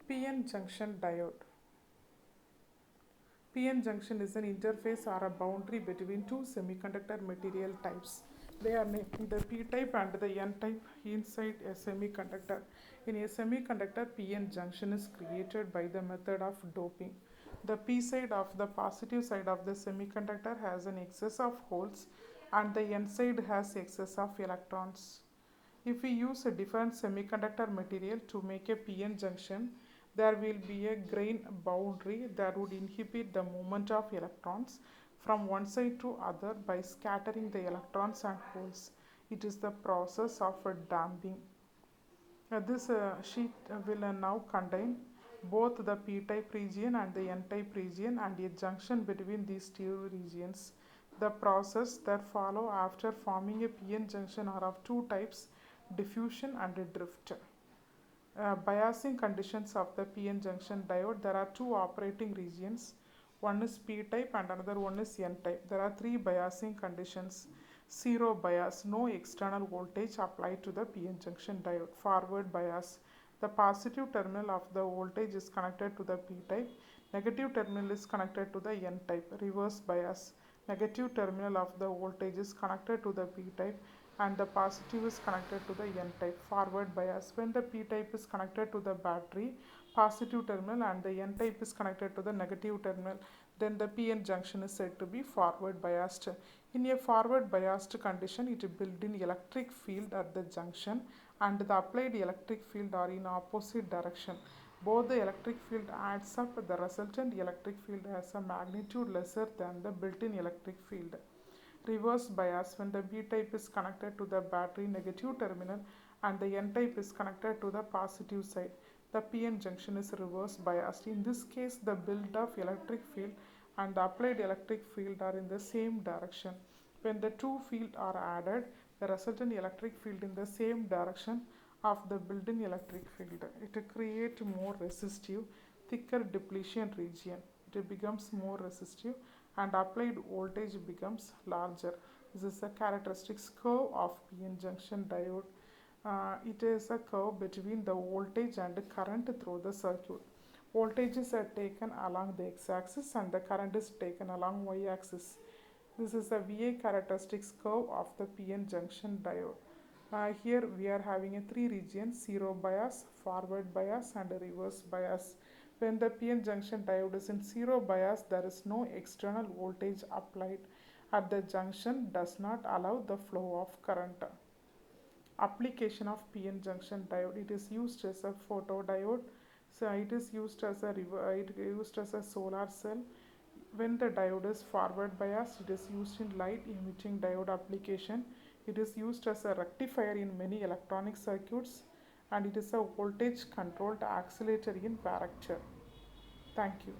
PN junction diode. PN junction is an interface or a boundary between two semiconductor material types. They are named the P type and the N type inside a semiconductor. In a semiconductor, PN junction is created by the method of doping. The P side of the positive side of the semiconductor has an excess of holes and the N side has excess of electrons. If we use a different semiconductor material to make a PN junction, there will be a grain boundary that would inhibit the movement of electrons from one side to other by scattering the electrons and holes. It is the process of damping. This sheet will now contain both the p-type region and the n-type region and a junction between these two regions. The process that follow after forming a p-n junction are of two types: diffusion and drift. Biasing conditions of the p-n junction diode. There are two operating regions. One is p-type and another one is n-type. There are three biasing conditions. Zero bias, no external voltage applied to the p-n junction diode. Forward bias, the positive terminal of the voltage is connected to the p-type. Negative terminal is connected to the n-type. Reverse bias, negative terminal of the voltage is connected to the p-type and the positive is connected to the n-type. Forward bias, when the p-type is connected to the battery positive terminal and the n-type is connected to the negative terminal, then the p-n junction is said to be forward biased. In a forward biased condition, it builds in electric field at the junction and the applied electric field are in opposite direction. Both the electric field adds up, the resultant electric field has a magnitude lesser than the built-in electric field. Reverse bias, when the B-type is connected to the battery negative terminal and the N-type is connected to the positive side, the PN junction is reverse biased. In this case, the built-up electric field and the applied electric field are in the same direction. When the two fields are added, the resultant electric field in the same direction of the built-in electric field. It creates more resistive, thicker depletion region. It becomes more resistive and applied voltage becomes larger. This is a characteristics curve of PN junction diode. It is a curve between the voltage and the current through the circuit. Voltages are taken along the x-axis and the current is taken along y-axis. This is a VA characteristics curve of the PN junction diode. Here we are having a three regions: zero bias, forward bias and reverse bias. When the PN junction diode is in zero bias, there is no external voltage applied at the junction, does not allow the flow of current. Application of PN junction diode. It is used as a photodiode. So it is used as a solar cell. When the diode is forward biased, it is used in light emitting diode application. It is used as a rectifier in many electronic circuits, and it is a voltage controlled oscillator in varactor. Thank you.